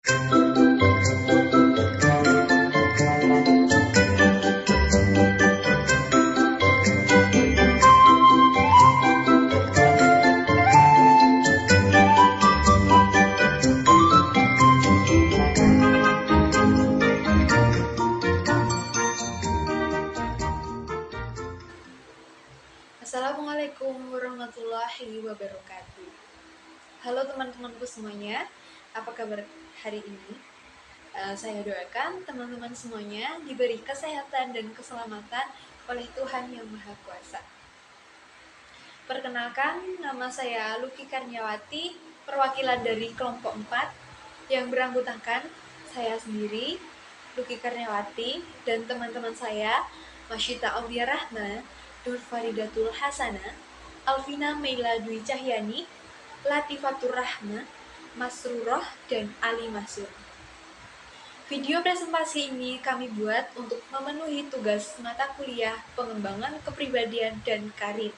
Assalamualaikum warahmatullahi wabarakatuh. Halo teman-temanku semuanya, apa kabar hari ini? Saya doakan teman-teman semuanya diberi kesehatan dan keselamatan oleh Tuhan Yang Maha Kuasa. Perkenalkan, nama saya Luki Karniawati, perwakilan dari kelompok 4 yang beranggotakan saya sendiri, Luki Karniawati, dan teman-teman saya, Masyita Aulia Rahma, Nur Faridatul Hasana, Alvina Meila Dwi Cahyani, Latifatur Rahma, Masruroh, dan Ali Masur. Video presentasi ini kami buat untuk memenuhi tugas mata kuliah pengembangan kepribadian dan karir.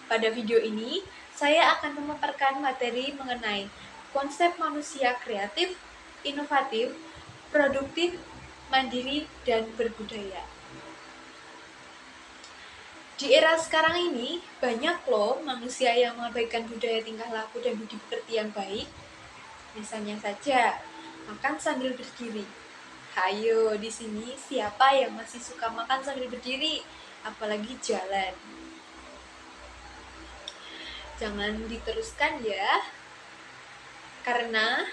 Pada video ini, saya akan memaparkan materi mengenai konsep manusia kreatif, inovatif, produktif, mandiri, dan berbudaya. Di era sekarang ini, banyak loh manusia yang mengabaikan budaya tingkah laku dan budi pekerti yang baik. Misalnya saja, makan sambil berdiri. Hayo, di sini siapa yang masih suka makan sambil berdiri? Apalagi jalan. Jangan diteruskan ya, karena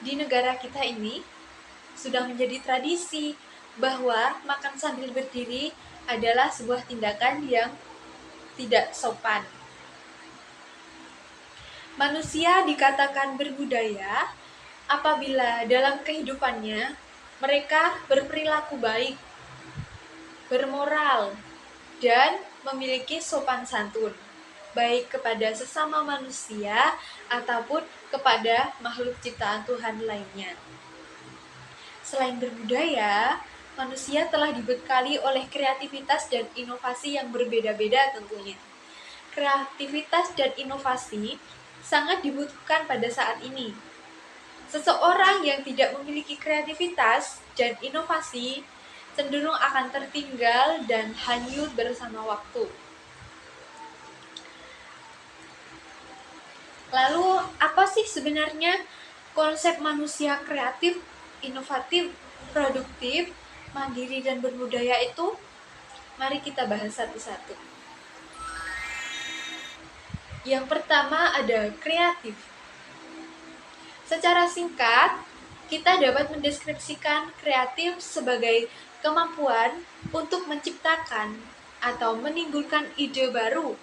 di negara kita ini sudah menjadi tradisi bahwa makan sambil berdiri adalah sebuah tindakan yang tidak sopan. Manusia dikatakan berbudaya apabila dalam kehidupannya mereka berperilaku baik, bermoral, dan memiliki sopan santun, baik kepada sesama manusia ataupun kepada makhluk ciptaan Tuhan lainnya. Selain berbudaya, manusia telah dibekali oleh kreativitas dan inovasi yang berbeda-beda tentunya. Kreativitas dan inovasi sangat dibutuhkan pada saat ini. Seseorang yang tidak memiliki kreativitas dan inovasi cenderung akan tertinggal dan hanyut bersama waktu. Lalu, apa sih sebenarnya konsep manusia kreatif, inovatif, produktif, mandiri, dan berbudaya itu? Mari kita bahas satu-satu. Yang pertama ada kreatif. Secara singkat, kita dapat mendeskripsikan kreatif sebagai kemampuan untuk menciptakan atau menimbulkan ide baru.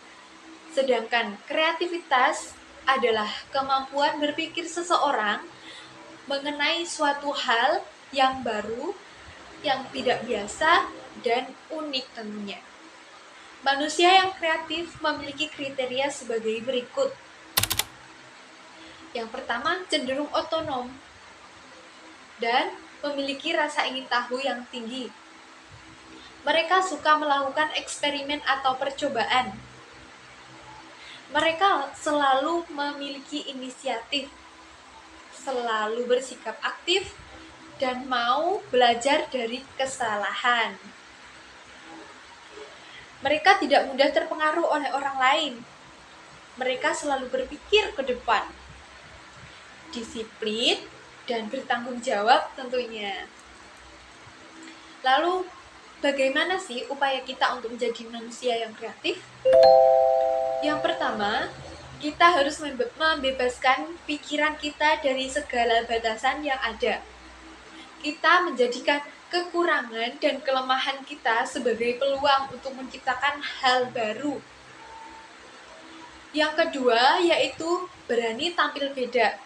Sedangkan kreativitas adalah kemampuan berpikir seseorang mengenai suatu hal yang baru, yang tidak biasa, dan unik tentunya. Manusia yang kreatif memiliki kriteria sebagai berikut. Yang pertama, cenderung otonom dan memiliki rasa ingin tahu yang tinggi. Mereka suka melakukan eksperimen atau percobaan. Mereka selalu memiliki inisiatif, selalu bersikap aktif, dan mau belajar dari kesalahan. Mereka tidak mudah terpengaruh oleh orang lain. Mereka selalu berpikir ke depan, disiplin, dan bertanggung jawab tentunya. Lalu, bagaimana sih upaya kita untuk menjadi manusia yang kreatif? Yang pertama, kita harus membebaskan pikiran kita dari segala batasan yang ada. Kita menjadikan kekurangan dan kelemahan kita sebagai peluang untuk menciptakan hal baru. Yang kedua, yaitu berani tampil beda.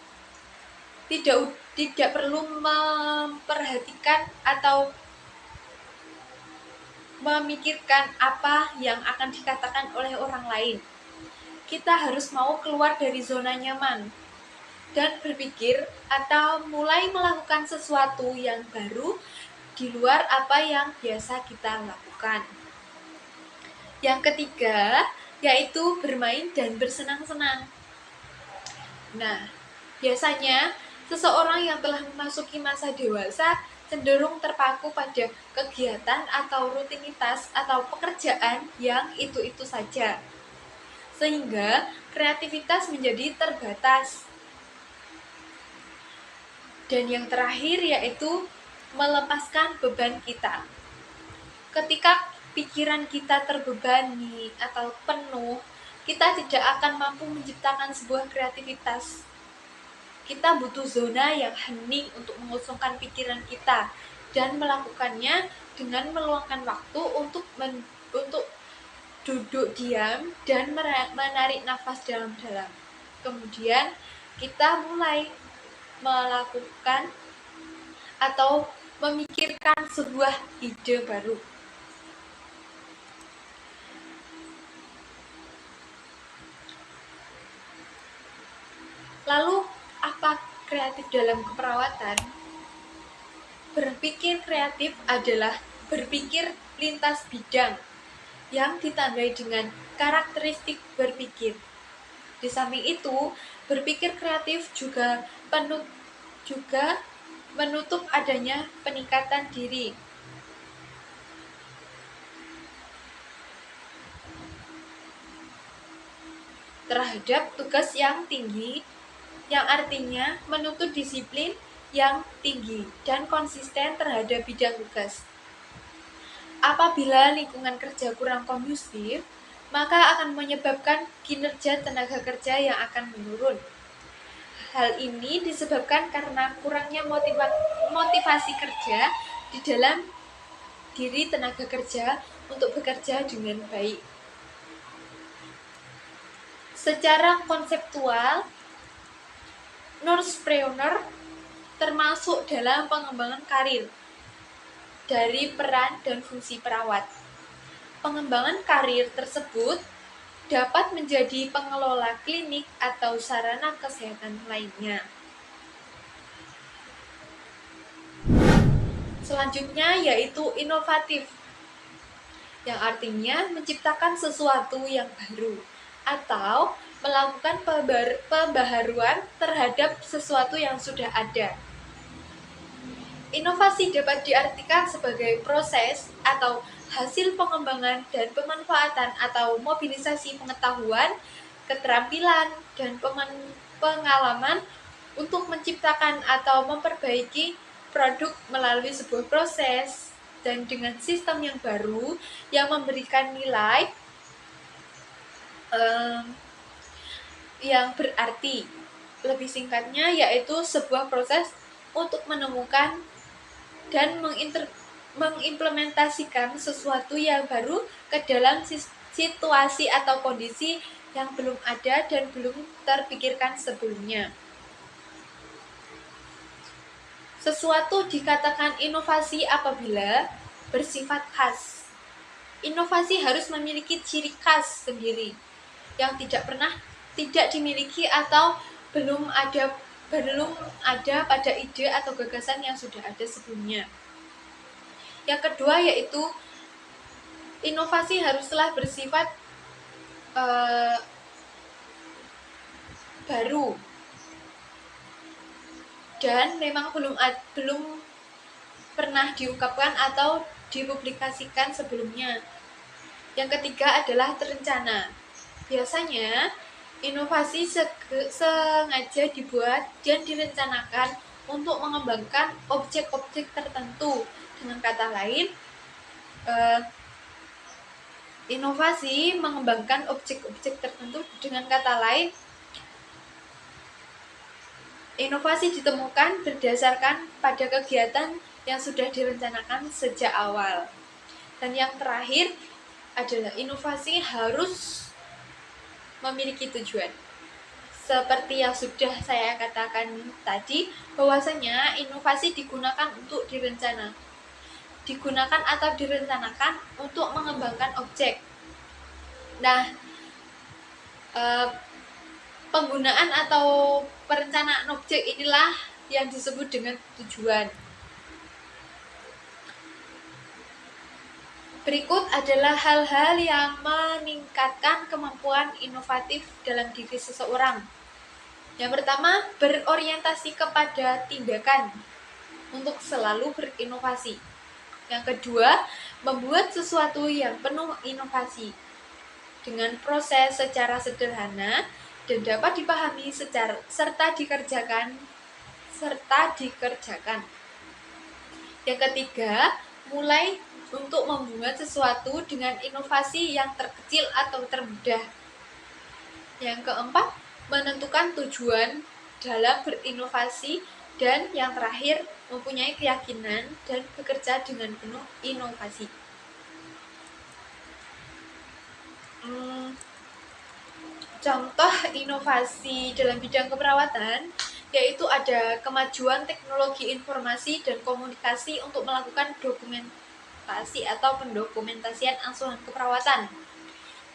Tidak perlu memperhatikan atau memikirkan apa yang akan dikatakan oleh orang lain. Kita harus mau keluar dari zona nyaman dan berpikir atau mulai melakukan sesuatu yang baru di luar apa yang biasa kita lakukan. Yang ketiga, yaitu bermain dan bersenang-senang. Nah, biasanya Seseorang yang telah memasuki masa dewasa cenderung terpaku pada kegiatan atau rutinitas atau pekerjaan yang itu-itu saja, sehingga kreativitas menjadi terbatas. Dan yang terakhir yaitu melepaskan beban kita. Ketika pikiran kita terbebani atau penuh, kita tidak akan mampu menciptakan sebuah kreativitas. Kita butuh zona yang hening untuk mengosongkan pikiran kita dan melakukannya dengan meluangkan waktu untuk duduk diam dan menarik nafas dalam-dalam. Kemudian kita mulai melakukan atau memikirkan sebuah ide baru. Lalu, apa kreatif dalam keperawatan? Berpikir kreatif adalah berpikir lintas bidang yang ditandai dengan karakteristik berpikir. Di samping itu, berpikir kreatif juga menutup adanya peningkatan diri. Terhadap tugas yang tinggi, yang artinya menuntut disiplin yang tinggi dan konsisten terhadap bidang tugas. Apabila lingkungan kerja kurang kondusif, maka akan menyebabkan kinerja tenaga kerja yang akan menurun. Hal ini disebabkan karena kurangnya motivasi kerja di dalam diri tenaga kerja untuk bekerja dengan baik. Secara konseptual, nursepreneur termasuk dalam pengembangan karir dari peran dan fungsi perawat. Pengembangan karir tersebut dapat menjadi pengelola klinik atau sarana kesehatan lainnya. Selanjutnya yaitu inovatif, yang artinya menciptakan sesuatu yang baru atau melakukan pembaharuan terhadap sesuatu yang sudah ada. Inovasi dapat diartikan sebagai proses atau hasil pengembangan dan pemanfaatan atau mobilisasi pengetahuan, keterampilan, dan pengalaman untuk menciptakan atau memperbaiki produk melalui sebuah proses dan dengan sistem yang baru yang memberikan nilai yang berarti. Lebih singkatnya yaitu sebuah proses untuk menemukan dan mengimplementasikan sesuatu yang baru ke dalam situasi atau kondisi yang belum ada dan belum terpikirkan sebelumnya. Sesuatu dikatakan inovasi apabila bersifat khas. Inovasi harus memiliki ciri khas sendiri yang tidak dimiliki atau belum ada pada ide atau gagasan yang sudah ada sebelumnya. Yang kedua yaitu inovasi haruslah bersifat baru dan memang belum pernah diungkapkan atau dipublikasikan sebelumnya. Yang ketiga adalah terencana. Biasanya inovasi sengaja dibuat dan direncanakan untuk mengembangkan objek-objek tertentu. Dengan kata lain, inovasi mengembangkan objek-objek tertentu. Dengan kata lain, inovasi ditemukan berdasarkan pada kegiatan yang sudah direncanakan sejak awal. Dan yang terakhir adalah inovasi harus memiliki tujuan. Seperti yang sudah saya katakan tadi, bahwasanya inovasi digunakan atau direncanakan untuk mengembangkan objek. Nah, penggunaan atau perencanaan objek inilah yang disebut dengan tujuan. Berikut adalah hal-hal yang meningkatkan kemampuan inovatif dalam diri seseorang. Yang pertama, berorientasi kepada tindakan untuk selalu berinovasi. Yang kedua, membuat sesuatu yang penuh inovasi dengan proses secara sederhana dan dapat dipahami serta dikerjakan. Yang ketiga, mulai untuk membuat sesuatu dengan inovasi yang terkecil atau termudah. Yang keempat, menentukan tujuan dalam berinovasi. Dan yang terakhir, mempunyai keyakinan dan bekerja dengan penuh inovasi. Contoh inovasi dalam bidang keperawatan yaitu ada kemajuan teknologi informasi dan komunikasi untuk melakukan dokumentasi atau pendokumentasian asuhan keperawatan.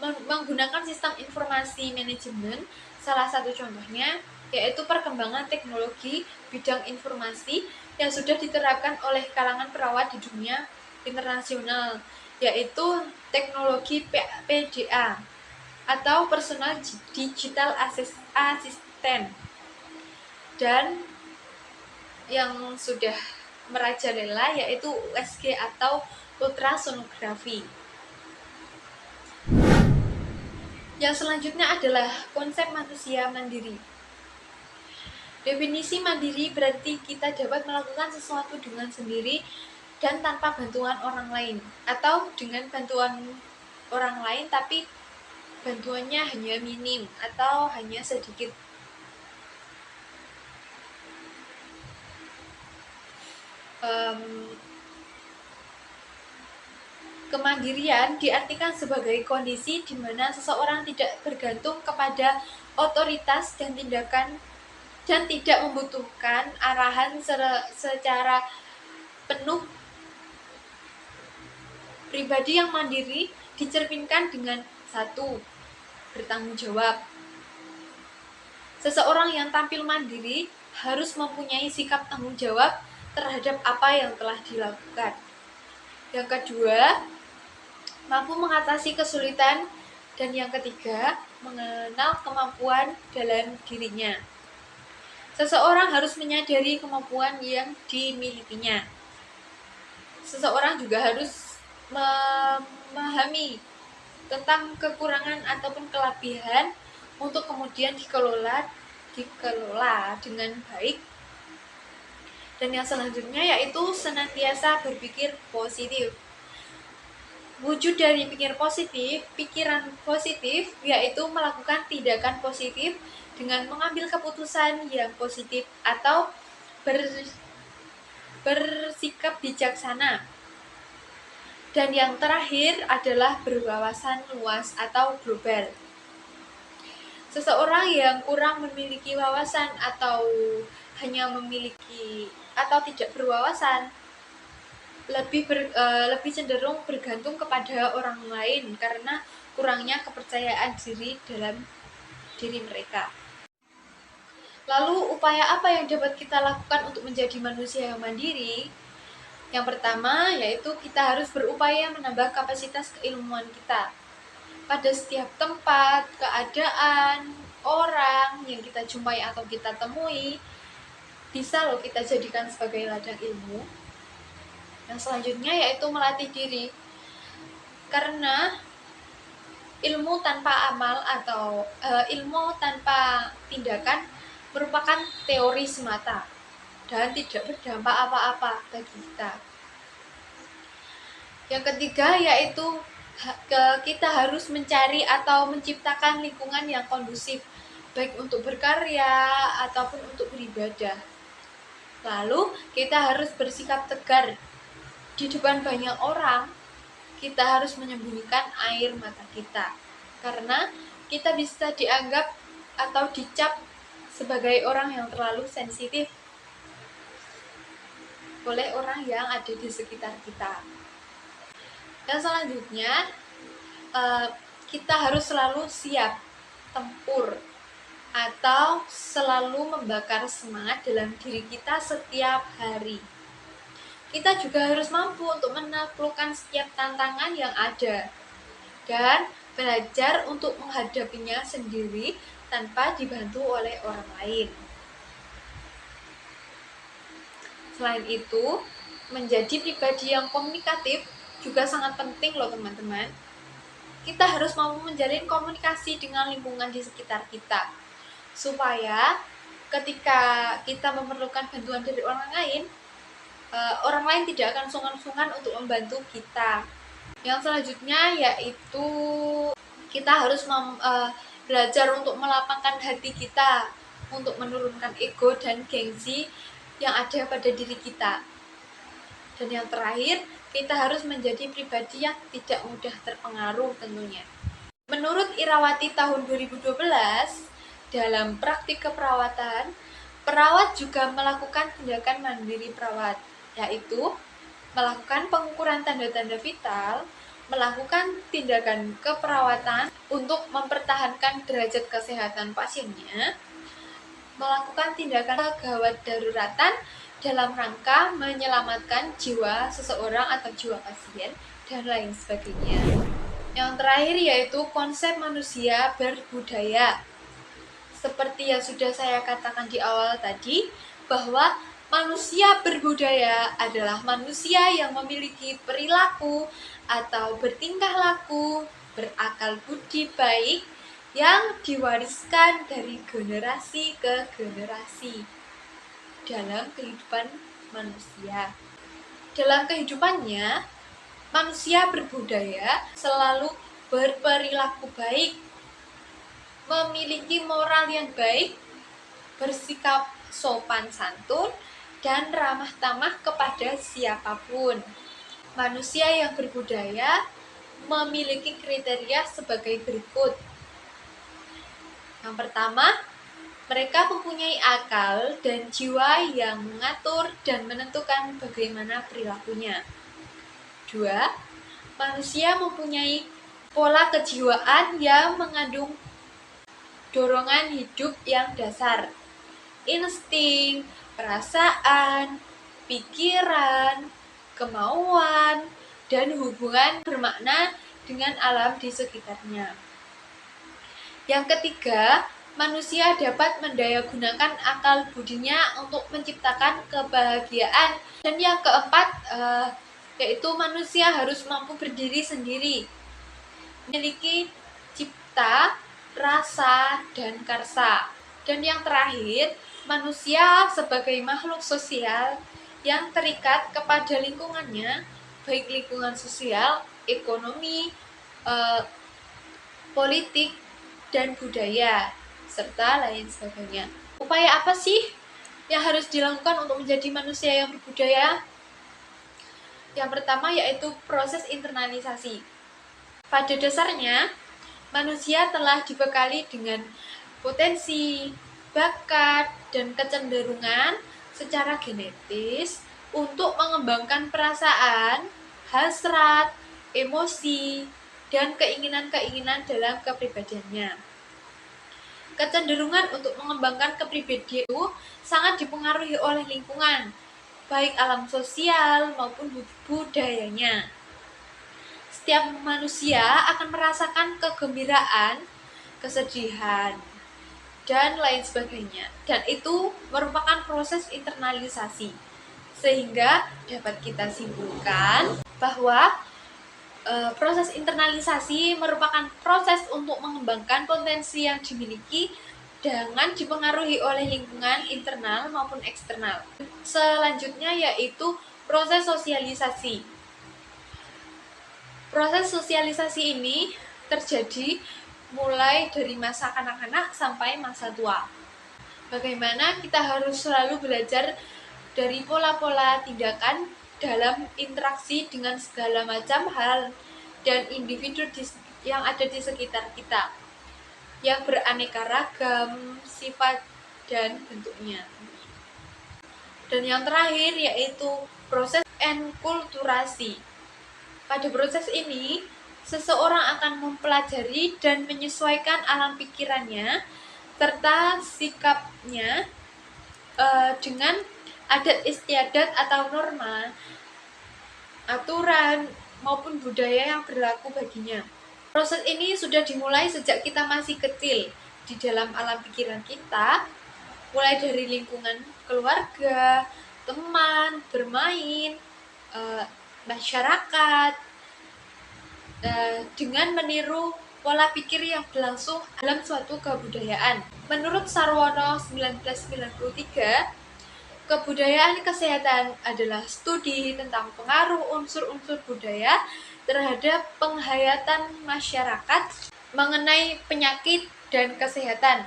Menggunakan sistem informasi manajemen, salah satu contohnya yaitu perkembangan teknologi bidang informasi yang sudah diterapkan oleh kalangan perawat di dunia internasional, yaitu teknologi PDA atau personal digital assistant, dan yang sudah merajalela yaitu USG atau ultrasonografi. Yang selanjutnya adalah konsep manusia mandiri. Definisi mandiri berarti kita dapat melakukan sesuatu dengan sendiri dan tanpa bantuan orang lain, atau dengan bantuan orang lain tapi bantuannya hanya minim atau hanya sedikit. Kemandirian diartikan sebagai kondisi di mana seseorang tidak bergantung kepada otoritas dan tidak membutuhkan arahan secara penuh. Pribadi yang mandiri dicerminkan dengan 1. Bertanggung jawab. Seseorang yang tampil mandiri harus mempunyai sikap tanggung jawab terhadap apa yang telah dilakukan. Yang kedua, mampu mengatasi kesulitan. Dan yang ketiga, mengenal kemampuan dalam dirinya. Seseorang harus menyadari kemampuan yang dimilikinya. Seseorang juga harus memahami tentang kekurangan ataupun kelebihan untuk kemudian dikelola dengan baik. Dan yang selanjutnya yaitu senantiasa berpikir positif. Wujud dari pikiran positif yaitu melakukan tindakan positif dengan mengambil keputusan yang positif atau bersikap bijaksana. Dan yang terakhir adalah berwawasan luas atau global. Seseorang yang kurang memiliki wawasan atau hanya memiliki atau tidak berwawasan lebih cenderung bergantung kepada orang lain karena kurangnya kepercayaan diri dalam diri mereka. Lalu upaya apa yang dapat kita lakukan untuk menjadi manusia yang mandiri? Yang pertama yaitu kita harus berupaya menambah kapasitas keilmuan kita. Pada setiap tempat, keadaan, orang yang kita jumpai atau kita temui, bisa loh kita jadikan sebagai ladang ilmu. Yang selanjutnya yaitu melatih diri. Karena ilmu tanpa amal atau ilmu tanpa tindakan merupakan teori semata dan tidak berdampak apa-apa bagi kita. Yang ketiga yaitu kita harus mencari atau menciptakan lingkungan yang kondusif, baik untuk berkarya ataupun untuk beribadah. Lalu kita harus bersikap tegar. Di depan banyak orang, kita harus menyembunyikan air mata kita, karena kita bisa dianggap atau dicap sebagai orang yang terlalu sensitif oleh orang yang ada di sekitar kita. Dan selanjutnya, kita harus selalu siap tempur atau selalu membakar semangat dalam diri kita setiap hari. Kita juga harus mampu untuk menaklukkan setiap tantangan yang ada dan belajar untuk menghadapinya sendiri tanpa dibantu oleh orang lain. Selain itu, menjadi pribadi yang komunikatif juga sangat penting loh teman-teman. Kita harus mampu menjalin komunikasi dengan lingkungan di sekitar kita, supaya ketika kita memerlukan bantuan dari orang lain tidak akan sungkan-sungkan untuk membantu kita. Yang selanjutnya yaitu kita harus belajar untuk melapangkan hati kita, untuk menurunkan ego dan gengsi yang ada pada diri kita. Dan yang terakhir, kita harus menjadi pribadi yang tidak mudah terpengaruh tentunya. Menurut Irawati tahun 2012, dalam praktik keperawatan, perawat juga melakukan tindakan mandiri perawat, yaitu melakukan pengukuran tanda-tanda vital, melakukan tindakan keperawatan untuk mempertahankan derajat kesehatan pasiennya, melakukan tindakan gawat daruratan dalam rangka menyelamatkan jiwa seseorang atau jiwa pasien, dan lain sebagainya. Yang terakhir yaitu konsep manusia berbudaya. Seperti yang sudah saya katakan di awal tadi, bahwa manusia berbudaya adalah manusia yang memiliki perilaku atau bertingkah laku, berakal budi baik, yang diwariskan dari generasi ke generasi dalam kehidupan manusia. Dalam kehidupannya, manusia berbudaya selalu berperilaku baik, memiliki moral yang baik, bersikap sopan santun, dan ramah tamah kepada siapapun. Manusia yang berbudaya memiliki kriteria sebagai berikut. Yang pertama, mereka mempunyai akal dan jiwa yang mengatur dan menentukan bagaimana perilakunya. 2. Manusia mempunyai pola kejiwaan yang mengandung dorongan hidup yang dasar, insting, perasaan, pikiran, kemauan, dan hubungan bermakna dengan alam di sekitarnya. Yang ketiga, manusia dapat mendayagunakan akal budinya untuk menciptakan kebahagiaan. Dan yang keempat, yaitu manusia harus mampu berdiri sendiri, memiliki cipta, rasa, dan karsa. Dan yang terakhir, manusia sebagai makhluk sosial yang terikat kepada lingkungannya, baik lingkungan sosial, ekonomi, politik, dan budaya, serta lain sebagainya. Upaya apa sih yang harus dilakukan untuk menjadi manusia yang berbudaya? Yang pertama yaitu proses internalisasi. Pada dasarnya, manusia telah dibekali dengan potensi, bakat, dan kecenderungan secara genetis untuk mengembangkan perasaan, hasrat, emosi, dan keinginan-keinginan dalam kepribadiannya. Kecenderungan untuk mengembangkan kepribadian itu sangat dipengaruhi oleh lingkungan, baik alam sosial maupun budayanya. Setiap manusia akan merasakan kegembiraan, kesedihan, dan lain sebagainya. Dan itu merupakan proses internalisasi. Sehingga dapat kita simpulkan bahwa proses internalisasi merupakan proses untuk mengembangkan potensi yang dimiliki dengan dipengaruhi oleh lingkungan internal maupun eksternal. Selanjutnya yaitu proses sosialisasi. Proses sosialisasi ini terjadi mulai dari masa kanak-kanak sampai masa tua. Bagaimana kita harus selalu belajar dari pola-pola tindakan dalam interaksi dengan segala macam hal dan individu yang ada di sekitar kita, yang beraneka ragam sifat dan bentuknya. Dan yang terakhir yaitu proses enkulturasi. Pada proses ini, seseorang akan mempelajari dan menyesuaikan alam pikirannya serta sikapnya dengan adat istiadat atau norma, aturan, maupun budaya yang berlaku baginya. Proses ini sudah dimulai sejak kita masih kecil, di dalam alam pikiran kita, mulai dari lingkungan keluarga, teman, bermain, masyarakat, dengan meniru pola pikir yang berlangsung dalam suatu kebudayaan. Menurut Sarwono 1993, kebudayaan kesehatan adalah studi tentang pengaruh unsur-unsur budaya terhadap penghayatan masyarakat mengenai penyakit dan kesehatan.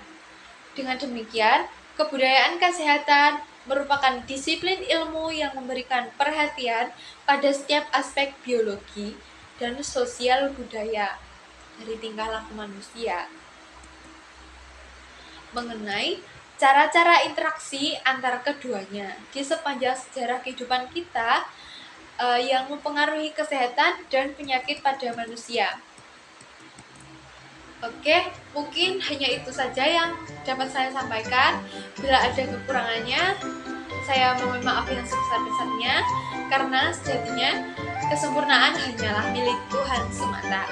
Dengan demikian, kebudayaan kesehatan merupakan disiplin ilmu yang memberikan perhatian pada setiap aspek biologi dan sosial budaya dari tingkah laku manusia, mengenai cara-cara interaksi antara keduanya di sepanjang sejarah kehidupan kita yang mempengaruhi kesehatan dan penyakit pada manusia. Oke, mungkin hanya itu saja yang dapat saya sampaikan. Bila ada kekurangannya, saya mohon maaf yang sebesar-besarnya, karena sejatinya kesempurnaan hanyalah milik Tuhan semata.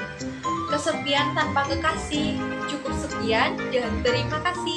Kesepian tanpa kekasih, cukup sekian dan terima kasih.